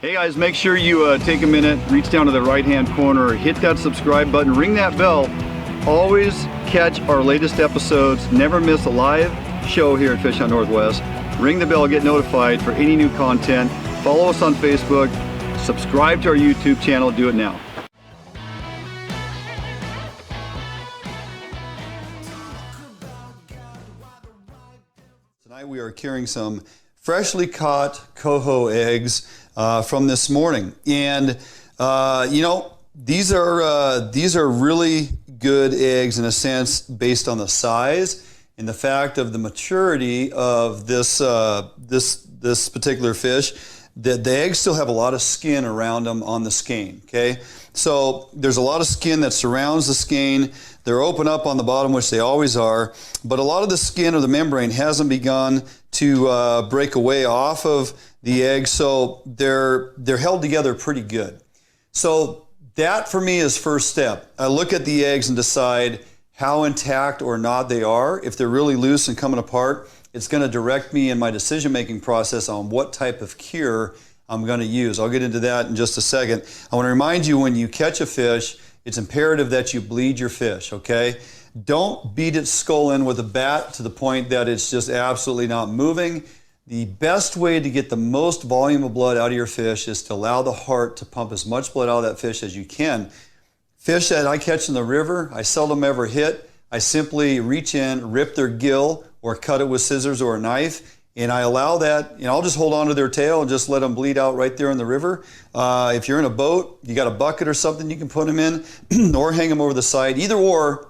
Hey guys, make sure you take a minute, reach down to the right hand corner, hit that subscribe button, ring that bell. Always catch our latest episodes, never miss a live show here at FHN Northwest. Ring the bell, get notified for any new content. Follow us on Facebook, subscribe to our YouTube channel, do it now. Tonight we are carrying some freshly caught coho eggs from this morning, and you know, these are really good eggs in a sense based on the size and the fact of the maturity of this this particular fish. The eggs still have a lot of skin around them on the skein. Okay, so there's a lot of skin that surrounds the skein. They're open up on the bottom, which they always are, but a lot of the skin or the membrane hasn't begun to break away off of the eggs, so they're held together pretty good. So that for me is first step. I look at the eggs and decide how intact or not they are. If they're really loose and coming apart, it's going to direct me in my decision-making process on what type of cure I'm going to use. I'll get into that in just a second. I want to remind you, when you catch a fish, it's imperative that you bleed your fish, okay? Don't beat its skull in with a bat to the point that it's just absolutely not moving. The best way to get the most volume of blood out of your fish is to allow the heart to pump as much blood out of that fish as you can. Fish that I catch in the river, I seldom ever hit. I simply reach in, rip their gill, or cut it with scissors or a knife, and I allow that, I'll just hold on to their tail and just let them bleed out right there in the river. If you're in a boat, you got a bucket or something you can put them in, or hang them over the side. Either or,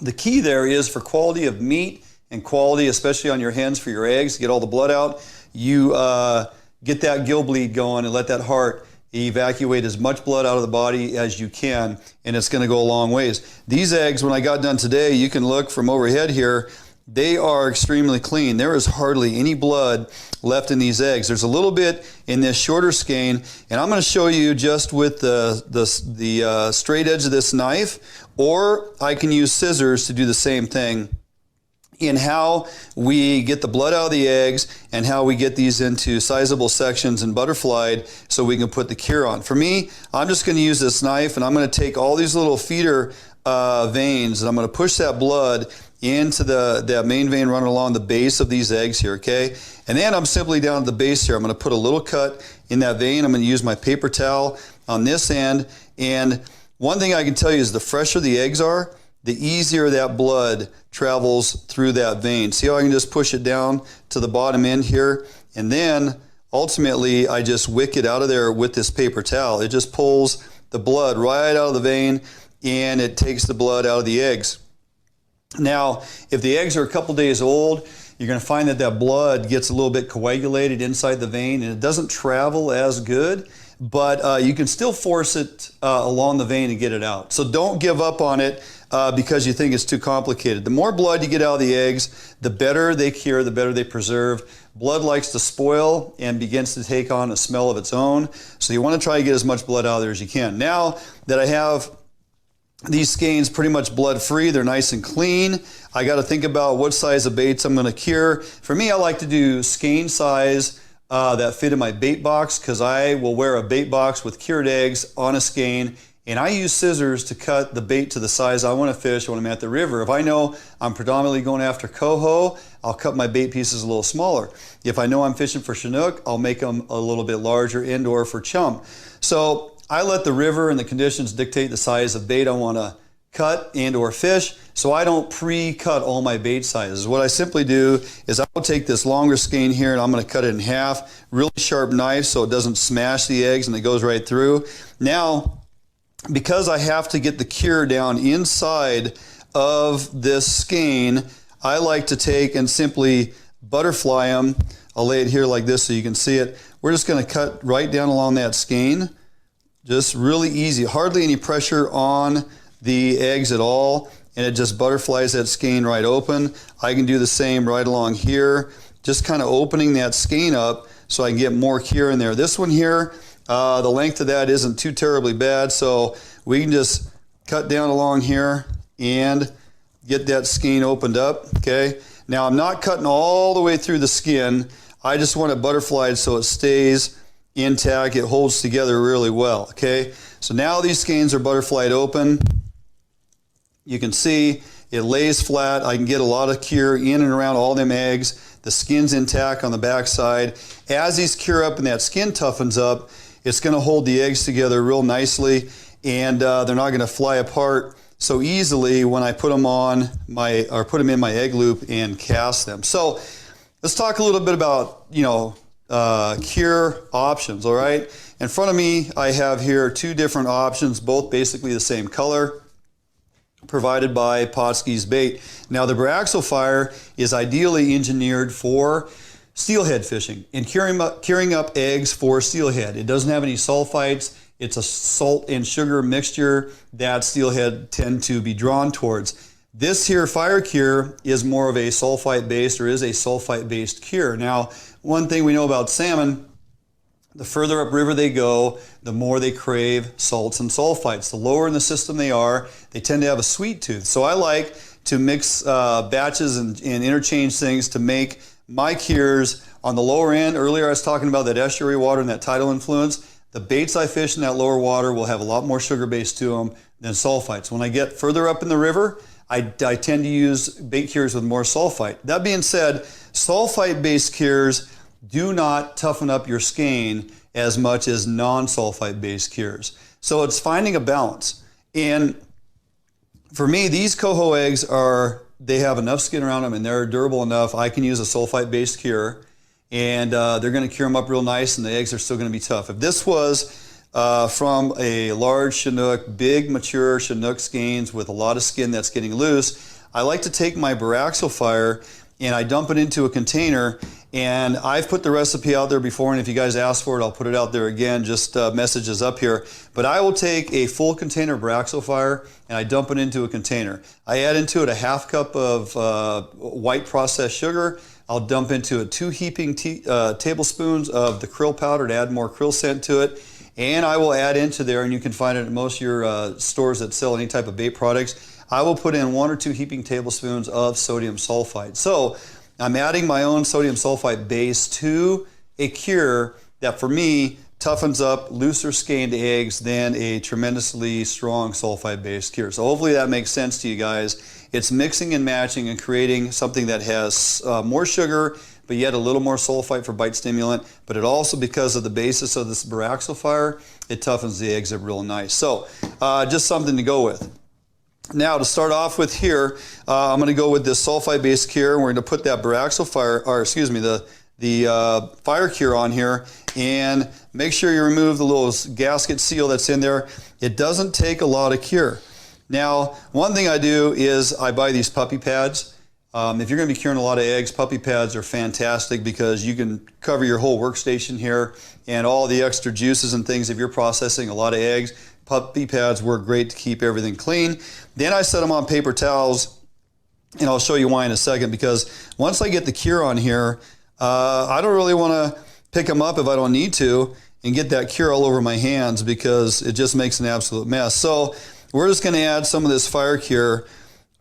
the key there is for quality of meat and quality, especially on your hens for your eggs, to get all the blood out, you get that gill bleed going and let that heart evacuate as much blood out of the body as you can, and it's going to go a long ways. These eggs, when I got done today, you can look from overhead here, they are extremely clean. There is hardly any blood left in these eggs. There's a little bit in this shorter skein, and I'm going to show you just with the straight edge of this knife, or I can use scissors to do the same thing, in how we get the blood out of the eggs and how we get these into sizable sections and butterflied so we can put the cure on. For me, I'm just going to use this knife, and I'm going to take all these little feeder veins, and I'm going to push that blood into that main vein running along the base of these eggs here, okay? And then I'm simply down at the base here. I'm going to put a little cut in that vein. I'm going to use my paper towel on this end. And one thing I can tell you is the fresher the eggs are, the easier that blood travels through that vein. See how I can just push it down to the bottom end here? And then ultimately I just wick it out of there with this paper towel. It just pulls the blood right out of the vein, and it takes the blood out of the eggs. Now, if the eggs are a couple days old, you're going to find that that blood gets a little bit coagulated inside the vein, and it doesn't travel as good, but you can still force it along the vein and get it out. So don't give up on it because you think it's too complicated. The more blood you get out of the eggs, the better they cure, the better they preserve. Blood likes to spoil and begins to take on a smell of its own, so you want to try to get as much blood out of there as you can. Now that I have these skeins pretty much blood free, they're nice and clean, I got to think about what size of baits I'm going to cure. For me, I like to do skein size that fit in my bait box, because I will wear a bait box with cured eggs on a skein, and I use scissors to cut the bait to the size I want to fish when I'm at the river. If I know I'm predominantly going after coho, I'll cut my bait pieces a little smaller. If I know I'm fishing for chinook, I'll make them a little bit larger, and/or for chum. So I let the river and the conditions dictate the size of bait I want to cut and/or fish, so I don't pre-cut all my bait sizes. What I simply do is I'll take this longer skein here, and I'm going to cut it in half, really sharp knife so it doesn't smash the eggs and it goes right through. Now, because I have to get the cure down inside of this skein, I like to take and simply butterfly them. I'll lay it here like this so you can see it. We're just going to cut right down along that skein. Just really easy, hardly any pressure on the eggs at all, and it just butterflies that skein right open. I can do the same right along here, just kind of opening that skein up so I can get more cure in there. This one here, the length of that isn't too terribly bad, so we can just cut down along here and get that skein opened up, okay? Now I'm not cutting all the way through the skin. I just want it butterflied so it stays intact. It holds together really well, okay? So now these skeins are butterflied open. You can see it lays flat. I can get a lot of cure in and around all them eggs. The skin's intact on the back side. As these cure up and that skin toughens up, it's going to hold the eggs together real nicely, and they're not going to fly apart so easily when I put them on my, or put them in my egg loop and cast them. So let's talk a little bit about, cure options, all right? In front of me, I have here two different options, both basically the same color, provided by Pautzke's bait. Now the Baraxophyre is ideally engineered for steelhead fishing and curing up eggs for steelhead. It doesn't have any sulfites. It's a salt and sugar mixture that steelhead tend to be drawn towards. This here fire cure is more of a sulfite based, or is a sulfite based cure. Now, one thing we know about salmon, the further upriver they go, the more they crave salts and sulfites. The lower in the system they are, they tend to have a sweet tooth. So I like to mix batches and interchange things to make my cures on the lower end. Earlier I was talking about that estuary water and that tidal influence. The baits I fish in that lower water will have a lot more sugar base to them than sulfites. When I get further up in the river, I tend to use bait cures with more sulfite. That being said, sulfite-based cures do not toughen up your skein as much as non-sulfite-based cures. So it's finding a balance. And for me, these coho eggs they have enough skin around them and they're durable enough. I can use a sulfite-based cure, and they're going to cure them up real nice, and the eggs are still going to be tough. If this was from a large Chinook, big mature Chinook skeins with a lot of skin that's getting loose, I like to take my Baraxophyre and I dump it into a container. And I've put the recipe out there before, and if you guys ask for it, I'll put it out there again, just messages up here. But I will take a full container of Baraxophyre and I dump it into a container. I add into it a half cup of white processed sugar. I'll dump into it 2 heaping tablespoons of the krill powder to add more krill scent to it. And I will add into there, and you can find it at most of your stores that sell any type of bait products, I will put in 1 or 2 heaping tablespoons of sodium sulfite. So I'm adding my own sodium sulfite base to a cure that for me toughens up looser skeined eggs than a tremendously strong sulfite based cure. So hopefully that makes sense to you guys. It's mixing and matching and creating something that has more sugar, but yet a little more sulfite for bite stimulant. But it also, because of the basis of this Baraxophyre, it toughens the eggs up real nice. So just something to go with. Now to start off with here, I'm going to go with this sulfite-based cure. We're going to put that Baraxophyre, or excuse me, the fire cure on here, and make sure you remove the little gasket seal that's in there. It doesn't take a lot of cure. Now, one thing I do is I buy these puppy pads. If you're going to be curing a lot of eggs, puppy pads are fantastic because you can cover your whole workstation here and all the extra juices and things if you're processing a lot of eggs. Puppy pads work great to keep everything clean. Then I set them on paper towels, and I'll show you why in a second, because once I get the cure on here, I don't really want to pick them up if I don't need to and get that cure all over my hands, because it just makes an absolute mess. So we're just going to add some of this fire cure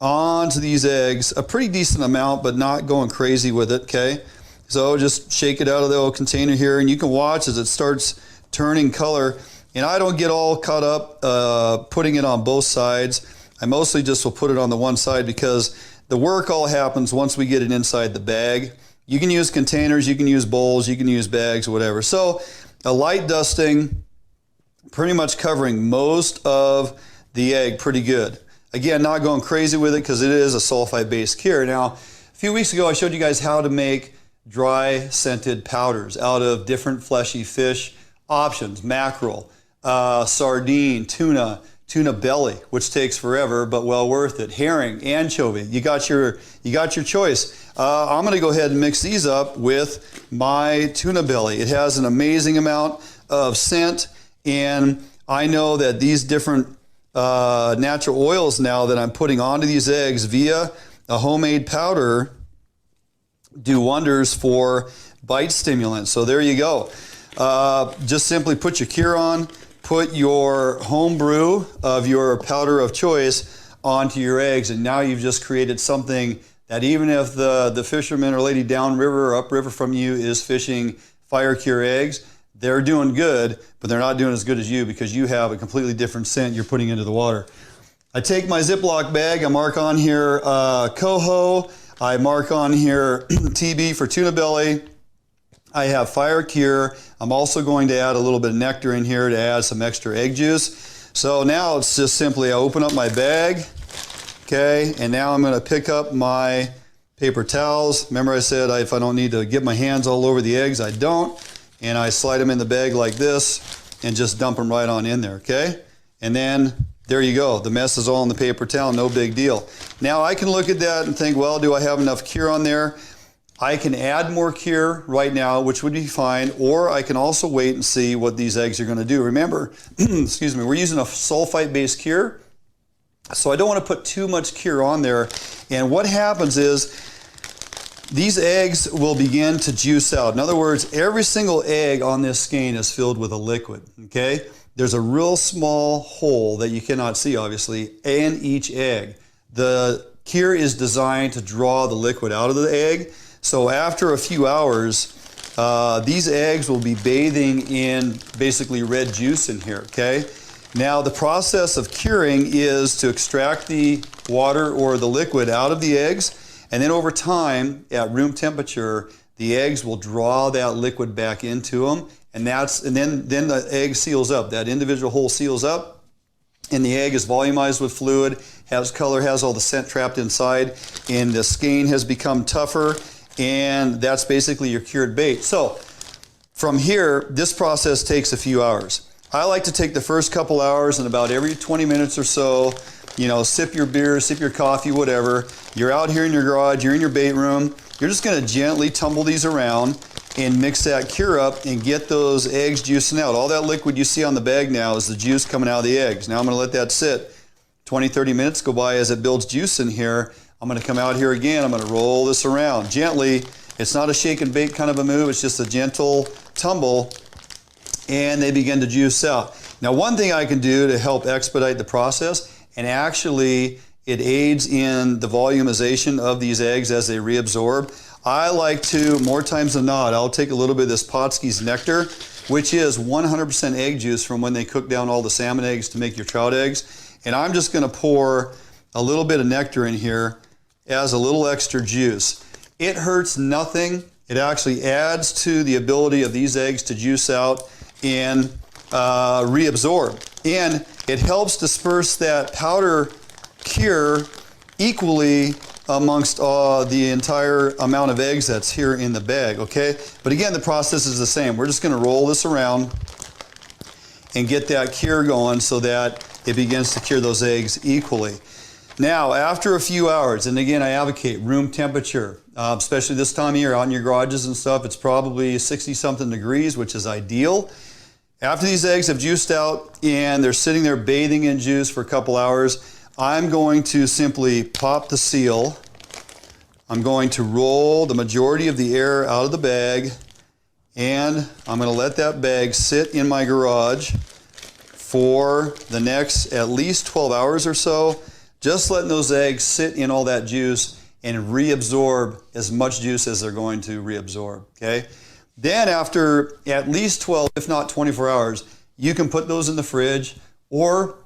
onto these eggs, a pretty decent amount, but not going crazy with it, okay? So just shake it out of the old container here, and you can watch as it starts turning color. And I don't get all caught up putting it on both sides. I mostly just will put it on the one side because the work all happens once we get it inside the bag. You can use containers, you can use bowls, you can use bags, whatever. So a light dusting, pretty much covering most of the egg pretty good. Again, not going crazy with it because it is a sulfite-based cure. Now, a few weeks ago I showed you guys how to make dry scented powders out of different fleshy fish options, mackerel, sardine, tuna belly, which takes forever but well worth it. Herring, anchovy, you got your choice. I'm going to go ahead and mix these up with my tuna belly. It has an amazing amount of scent, and I know that these different natural oils now that I'm putting onto these eggs via a homemade powder do wonders for bite stimulants. So there you go. Just simply put your cure on, put your home brew of your powder of choice onto your eggs, and now you've just created something that even if the fisherman or lady downriver or upriver from you is fishing fire cure eggs, they're doing good, but they're not doing as good as you because you have a completely different scent you're putting into the water. I take my Ziploc bag, I mark on here Coho, I mark on here TB for tuna belly. I have fire cure. I'm also going to add a little bit of nectar in here to add some extra egg juice. So now it's just simply I open up my bag, okay, and now I'm going to pick up my paper towels. Remember I said if I don't need to get my hands all over the eggs, I don't. And I slide them in the bag like this and just dump them right on in there, okay? And then there you go. The mess is all in the paper towel, no big deal. Now I can look at that and think, well, do I have enough cure on there? I can add more cure right now, which would be fine, or I can also wait and see what these eggs are going to do. Remember, excuse me, we're using a sulfite-based cure, so I don't want to put too much cure on there. And what happens is these eggs will begin to juice out. In other words, every single egg on this skein is filled with a liquid, okay? There's a real small hole that you cannot see, obviously, in each egg. The cure is designed to draw the liquid out of the egg. So after a few hours, these eggs will be bathing in basically red juice in here, okay? Now the process of curing is to extract the water or the liquid out of the eggs, and then over time, at room temperature, the eggs will draw that liquid back into them, and then the egg seals up. That individual hole seals up, and the egg is volumized with fluid, has color, has all the scent trapped inside, and the skein has become tougher, and that's basically your cured bait. So from here, this process takes a few hours. I like to take the first couple hours, and about every 20 minutes or so, you know, sip your beer, sip your coffee, whatever. You're out here in your garage, you're in your bait room. You're just going to gently tumble these around and mix that cure up and get those eggs juicing out. All that liquid you see on the bag now is the juice coming out of the eggs. Now I'm going to let that sit. 20, 30 minutes go by as it builds juice in here. I'm going to come out here again. I'm going to roll this around gently. It's not a shake and bake kind of a move. It's just a gentle tumble, and they begin to juice out. Now, one thing I can do to help expedite the process, and actually it aids in the volumization of these eggs as they reabsorb, I like to, more times than not, I'll take a little bit of this Pautzke's nectar, which is 100% egg juice from when they cook down all the salmon eggs to make your trout eggs. And I'm just going to pour a little bit of nectar in here as a little extra juice. It hurts nothing. It actually adds to the ability of these eggs to juice out and reabsorb. And it helps disperse that powder cure equally amongst the entire amount of eggs that's here in the bag, okay? But again, the process is the same. We're just going to roll this around and get that cure going so that it begins to cure those eggs equally. Now, after a few hours, and again, I advocate room temperature, especially this time of year out in your garages and stuff, it's probably 60-something degrees, which is ideal. After these eggs have juiced out and they're sitting there bathing in juice for a couple hours, I'm going to simply pop the seal. I'm going to roll the majority of the air out of the bag, and I'm going to let that bag sit in my garage for the next at least 12 hours or so, just letting those eggs sit in all that juice and reabsorb as much juice as they're going to reabsorb, okay? Then after at least 12, if not 24 hours, you can put those in the fridge, or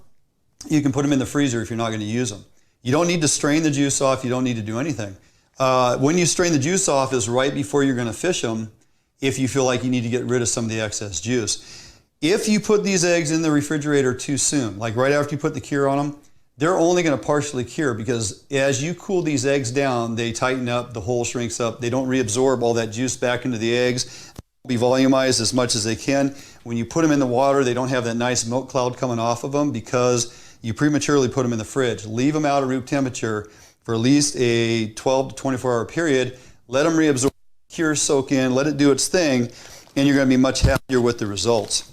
you can put them in the freezer if you're not going to use them. You don't need to strain the juice off. You don't need to do anything. When you strain the juice off is right before you're going to fish them, if you feel like you need to get rid of some of the excess juice. If you put these eggs in the refrigerator too soon, like right after you put the cure on them, they're only going to partially cure, because as you cool these eggs down, they tighten up, the hole shrinks up, they don't reabsorb all that juice back into the eggs, be volumized as much as they can. When you put them in the water, they don't have that nice milk cloud coming off of them because you prematurely put them in the fridge. Leave them out at room temperature for at least a 12 to 24 hour period. Let them reabsorb, cure, soak in, let it do its thing, and you're going to be much happier with the results.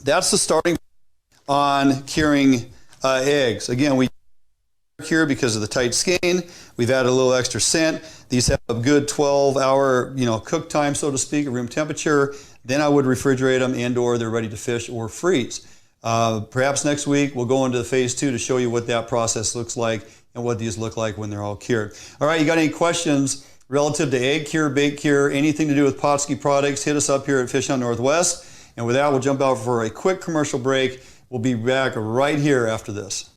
That's the starting on curing eggs. Again, we cure because of the tight skein. We've added a little extra scent. These have a good 12-hour, cook time, so to speak, at room temperature. Then I would refrigerate them, and/or they're ready to fish or freeze. Perhaps next week we'll go into phase 2 to show you what that process looks like and what these look like when they're all cured. All right, you got any questions relative to egg cure, bait cure, anything to do with Pautzke products? Hit us up here at Fish Hunt Northwest. And with that, we'll jump out for a quick commercial break. We'll be back right here after this.